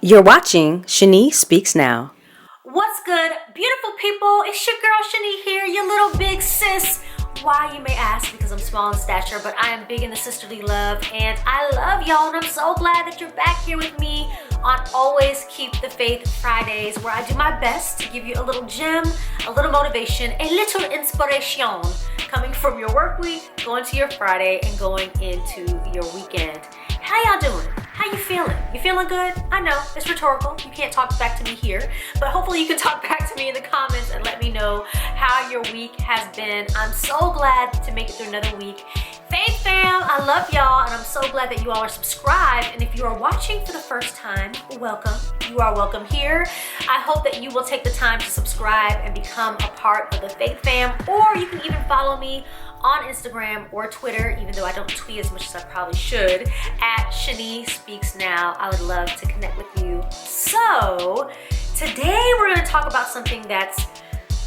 You're watching Shani Speaks Now. What's good, beautiful people? It's your girl Shani here, your little big sis. Why, you may ask? Because I'm small in stature, but I am big in the sisterly love, and I love y'all, and I'm so glad that you're back here with me on Always Keep the Faith Fridays, where I do my best to give you a little gem, a little motivation, a little inspiration coming from your work week, going to your Friday, and going into your weekend. How y'all doing? How you feeling? You feeling good? I know, it's rhetorical. You can't talk back to me here, but hopefully you can talk back to me in the comments and let me know how your week has been. I'm so glad to make it through another week. Faith fam, I love y'all, and I'm so glad that you all are subscribed. And if you are watching for the first time, welcome. You are welcome here. I hope that you will take the time to subscribe and become a part of the Faith fam, or you can even follow me on Instagram or Twitter, even though I don't tweet as much as I probably should, at Shani Speaks Now. I would love to connect with you. So today we're going to talk about something that's,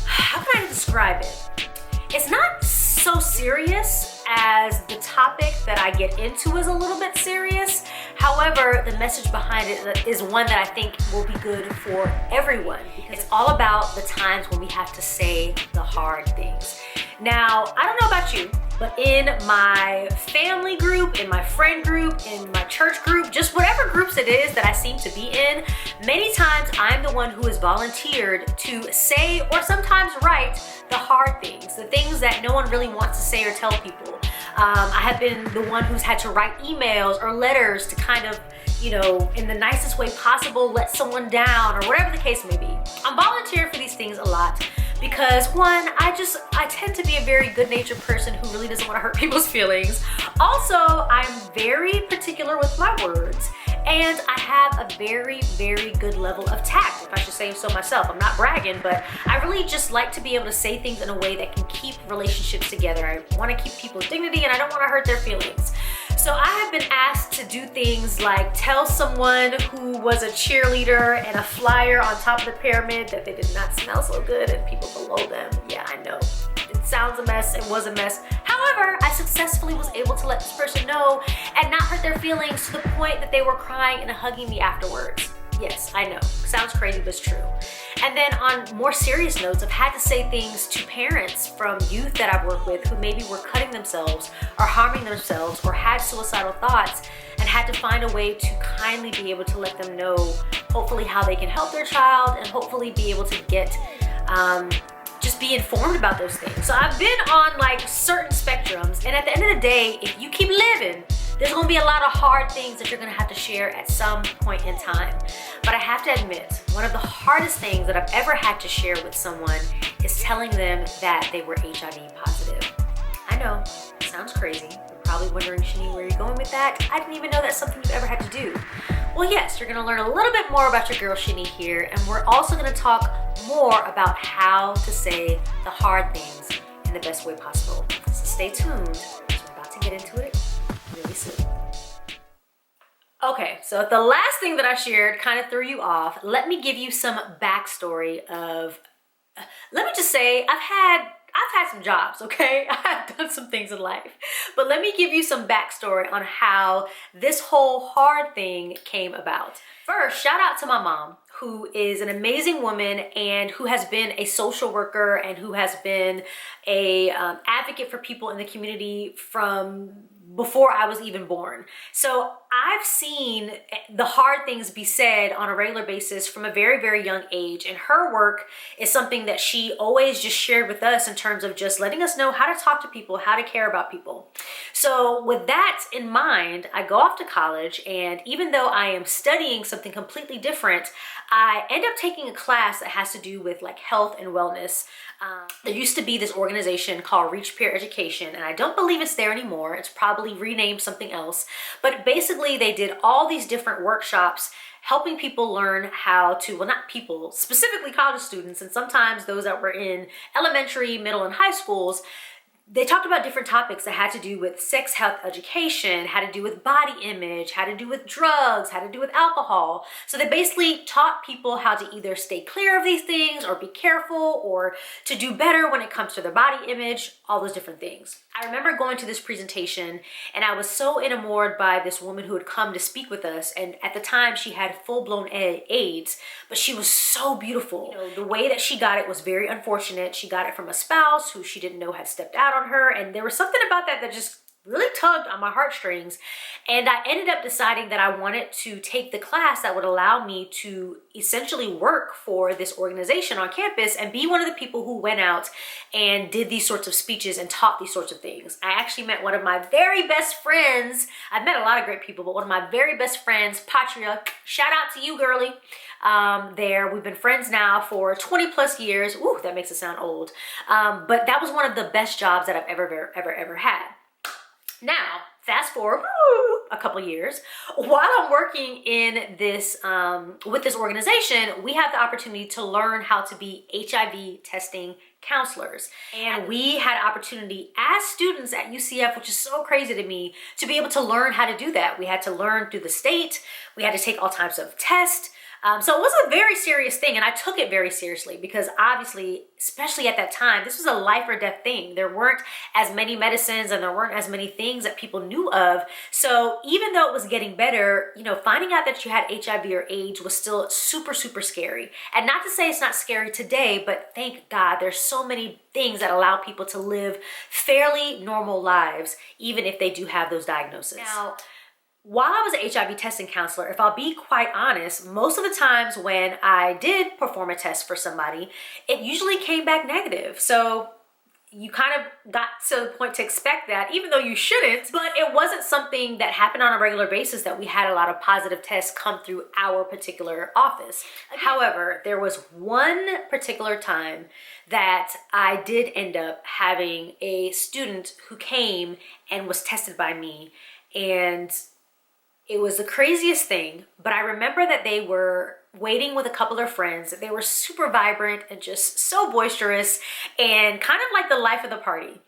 how can I describe it? It's not so serious as the topic that I get into is a little bit serious. However, the message behind it is one that I think will be good for everyone, because it's all about the times when we have to say the hard things. Now, I don't know about you, but in my family group, in my friend group, in my church group, just whatever groups it is that I seem to be in, many times I'm the one who is volunteered to say or sometimes write the hard things, the things that no one really wants to say or tell people. I have been the one who's had to write emails or letters to kind of, you know, in the nicest way possible, let someone down or whatever the case may be. I'm volunteering for these things a lot because, one, I tend to be a very good-natured person who really doesn't want to hurt people's feelings. Also, I'm very particular with my words, and I have a very, very good level of tact, if I should say so myself. I'm not bragging, but I really just like to be able to say things in a way that can keep relationships together. I want to keep people's dignity, and I don't want to hurt their feelings. So I have been asked to do things like tell someone who was a cheerleader and a flyer on top of the pyramid that they did not smell so good and people below them. Yeah, I know. It sounds a mess. It was a mess. However, I successfully was able to let this person know and not hurt their feelings to the point that they were crying and hugging me afterwards. Yes, I know. Sounds crazy, but it's true. And then on more serious notes, I've had to say things to parents from youth that I've worked with who maybe were cutting themselves or harming themselves or had suicidal thoughts, and had to find a way to kindly be able to let them know, hopefully, how they can help their child and hopefully be able to get, just be informed about those things. So I've been on like certain spectrums, and at the end of the day, if you keep living, there's gonna be a lot of hard things that you're gonna have to share at some point in time. But I have to admit, one of the hardest things that I've ever had to share with someone is telling them that they were HIV positive. I know, it sounds crazy. You're probably wondering, Shani, where you're going with that? I didn't even know that's something you've ever had to do. Well, yes, you're gonna learn a little bit more about your girl Shani here, and we're also gonna talk more about how to say the hard things in the best way possible. So stay tuned, because we're about to get into it really soon. Okay, so if the last thing that I shared kind of threw you off, let me give you some backstory of, let me just say, I've had some jobs, okay? I've done some things in life. But let me give you some backstory on how this whole hard thing came about. First, shout out to my mom, who is an amazing woman and who has been a social worker and who has been a advocate for people in the community from before I was even born. So I've seen the hard things be said on a regular basis from a very, very young age. And her work is something that she always just shared with us in terms of just letting us know how to talk to people, how to care about people. So with that in mind, I go off to college, and even though I am studying something completely different, I end up taking a class that has to do with like health and wellness. There used to be this organization called Reach Peer Education, and I don't believe it's there anymore. It's probably renamed something else. But basically, they did all these different workshops helping people learn how to, well, not people, specifically college students, and sometimes those that were in elementary, middle, and high schools, they talked about different topics that had to do with sex health education, had to do with body image, had to do with drugs, had to do with alcohol. So they basically taught people how to either stay clear of these things or be careful or to do better when it comes to their body image, all those different things. I remember going to this presentation and I was so enamored by this woman who had come to speak with us. And at the time she had full-blown AIDS, but she was so beautiful. You know, the way that she got it was very unfortunate. She got it from a spouse who she didn't know had stepped out on her, and there was something about that just really tugged on my heartstrings. And I ended up deciding that I wanted to take the class that would allow me to essentially work for this organization on campus and be one of the people who went out and did these sorts of speeches and taught these sorts of things. I actually met one of my very best friends. I've met a lot of great people, but one of my very best friends, Patria, shout out to you, girly. We've been friends now for 20 plus years. Ooh, that makes it sound old. But that was one of the best jobs that I've ever had. Now, fast forward a couple years, while I'm working in this, with this organization, we have the opportunity to learn how to be HIV testing counselors. And we had opportunity as students at UCF, which is so crazy to me, to be able to learn how to do that. We had to learn through the state. We had to take all types of tests. So it was a very serious thing, and I took it very seriously because obviously, especially at that time, this was a life or death thing. There weren't as many medicines and there weren't as many things that people knew of. So even though it was getting better, you know, finding out that you had HIV or AIDS was still super, super scary. And not to say it's not scary today, but thank God there's so many things that allow people to live fairly normal lives, even if they do have those diagnoses. Now, while I was an HIV testing counselor, if I'll be quite honest, most of the times when I did perform a test for somebody, it usually came back negative. So you kind of got to the point to expect that, even though you shouldn't, but it wasn't something that happened on a regular basis that we had a lot of positive tests come through our particular office. However, there was one particular time that I did end up having a student who came and was tested by me, and it was the craziest thing, but I remember that they were waiting with a couple of friends. They were super vibrant and just so boisterous and kind of like the life of the party.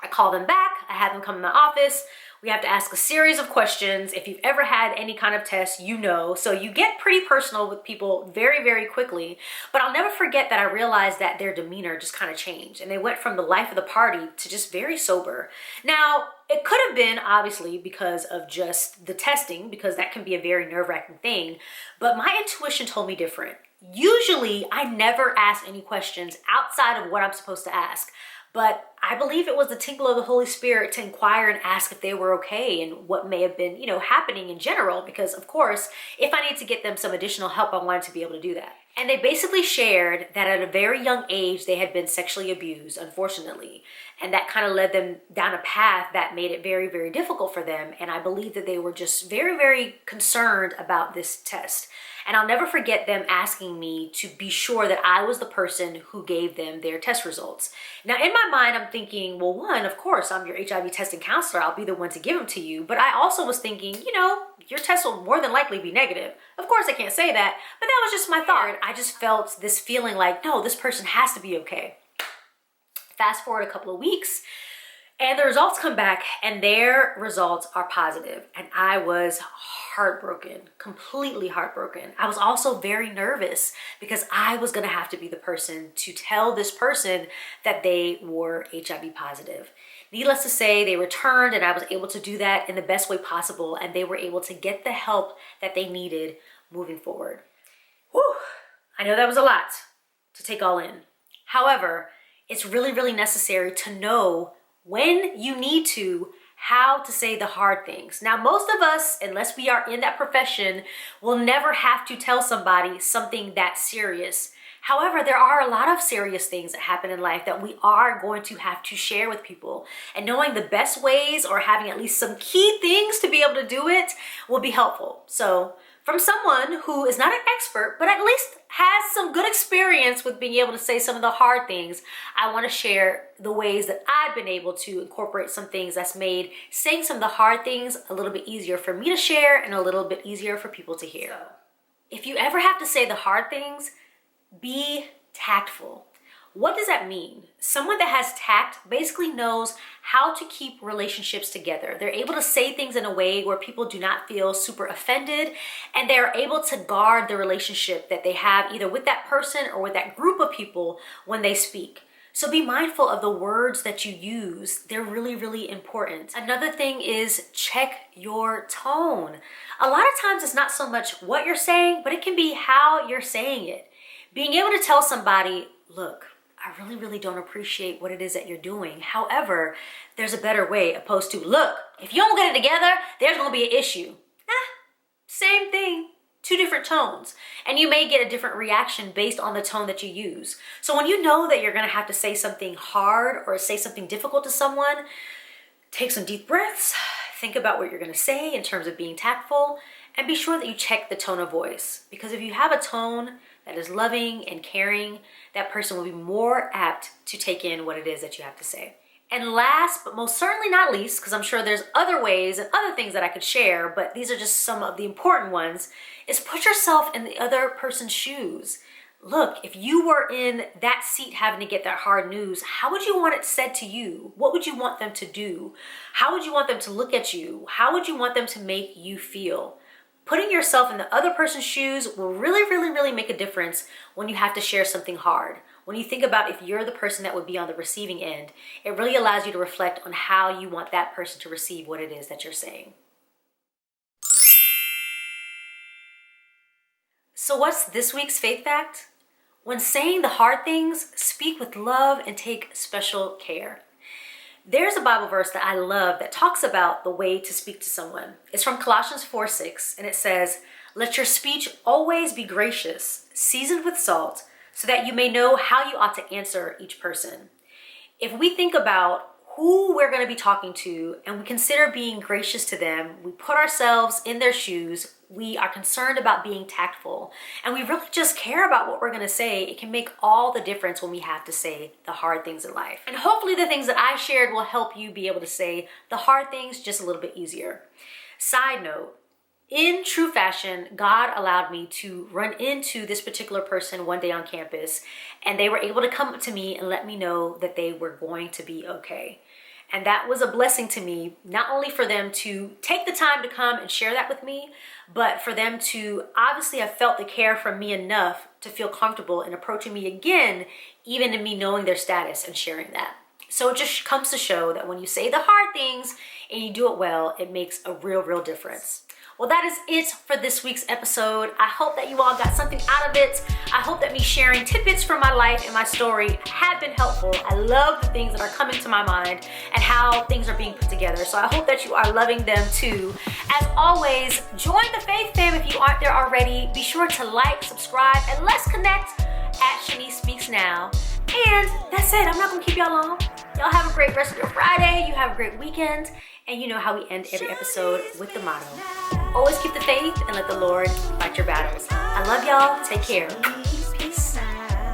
I called them back. I had them come in the office. We have to ask a series of questions. If you've ever had any kind of test, you know. So you get pretty personal with people very, very quickly. But I'll never forget that I realized that their demeanor just kind of changed. And they went from the life of the party to just very sober. Now, it could have been obviously because of just the testing, because that can be a very nerve-wracking thing. But my intuition told me different. Usually, I never ask any questions outside of what I'm supposed to ask. But I believe it was the tinkle of the Holy Spirit to inquire and ask if they were okay and what may have been, you know, happening in general. Because of course, if I need to get them some additional help, I wanted to be able to do that. And they basically shared that at a very young age, they had been sexually abused, unfortunately. And that kind of led them down a path that made it very, very difficult for them. And I believe that they were just very, very concerned about this test. And I'll never forget them asking me to be sure that I was the person who gave them their test results. Now, in my mind, I'm thinking, well, one, of course, I'm your HIV testing counselor. I'll be the one to give them to you. But I also was thinking, you know, your test will more than likely be negative. Of course, I can't say that, but that was just my thought. I just felt this feeling like, no, this person has to be okay. Fast forward a couple of weeks, and the results come back, and their results are positive. And I was heartbroken, completely heartbroken. I was also very nervous because I was gonna have to be the person to tell this person that they were HIV positive. Needless to say, they returned, and I was able to do that in the best way possible, and they were able to get the help that they needed moving forward. Whew, I know that was a lot to take all in. However, it's really, really necessary to know when you need to, how to say the hard things. Now, most of us, unless we are in that profession, will never have to tell somebody something that serious. However, there are a lot of serious things that happen in life that we are going to have to share with people. And knowing the best ways or having at least some key things to be able to do it will be helpful. So, from someone who is not an expert, but at least has some good experience with being able to say some of the hard things, I want to share the ways that I've been able to incorporate some things that's made saying some of the hard things a little bit easier for me to share and a little bit easier for people to hear. So, if you ever have to say the hard things, be tactful. What does that mean? Someone that has tact basically knows how to keep relationships together. They're able to say things in a way where people do not feel super offended, and they're able to guard the relationship that they have either with that person or with that group of people when they speak. So be mindful of the words that you use. They're really, really important. Another thing is check your tone. A lot of times it's not so much what you're saying, but it can be how you're saying it. Being able to tell somebody, look, I really, really don't appreciate what it is that you're doing. However, there's a better way opposed to, look, if you don't get it together, there's gonna be an issue. Same thing, two different tones. And you may get a different reaction based on the tone that you use. So when you know that you're gonna have to say something hard or say something difficult to someone, take some deep breaths, think about what you're gonna say in terms of being tactful, and be sure that you check the tone of voice. Because if you have a tone that is loving and caring, that person will be more apt to take in what it is that you have to say. And last, but most certainly not least, because I'm sure there's other ways and other things that I could share, but these are just some of the important ones, is put yourself in the other person's shoes. Look, if you were in that seat having to get that hard news, how would you want it said to you? What would you want them to do? How would you want them to look at you? How would you want them to make you feel? Putting yourself in the other person's shoes will really, really, really make a difference when you have to share something hard. When you think about if you're the person that would be on the receiving end, it really allows you to reflect on how you want that person to receive what it is that you're saying. So what's this week's faith fact? When saying the hard things, speak with love and take special care. There's a Bible verse that I love that talks about the way to speak to someone. It's from Colossians 4:6, and it says, "Let your speech always be gracious, seasoned with salt, so that you may know how you ought to answer each person." If we think about who we're going to be talking to and we consider being gracious to them, we put ourselves in their shoes, we are concerned about being tactful, and we really just care about what we're going to say, it can make all the difference when we have to say the hard things in life. And hopefully the things that I shared will help you be able to say the hard things just a little bit easier. Side note, in true fashion, God allowed me to run into this particular person one day on campus, and they were able to come up to me and let me know that they were going to be okay. And that was a blessing to me, not only for them to take the time to come and share that with me, but for them to obviously have felt the care from me enough to feel comfortable in approaching me again, even in me knowing their status and sharing that. So it just comes to show that when you say the hard things and you do it well, it makes a real, real difference. Well, that is it for this week's episode. I hope that you all got something out of it. I hope that me sharing tidbits from my life and my story have been helpful. I love the things that are coming to my mind and how things are being put together. So I hope that you are loving them too. As always, join the Faith Fam if you aren't there already. Be sure to like, subscribe, and let's connect at Shani Speaks Now. And that's it. I'm not going to keep y'all long. Y'all have a great rest of your Friday. You have a great weekend. And you know how we end every episode with the motto: always keep the faith and let the Lord fight your battles. I love y'all. Take care. Peace.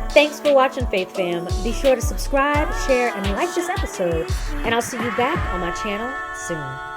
Thanks for watching, Faith Fam. Be sure to subscribe, share, and like this episode. And I'll see you back on my channel soon.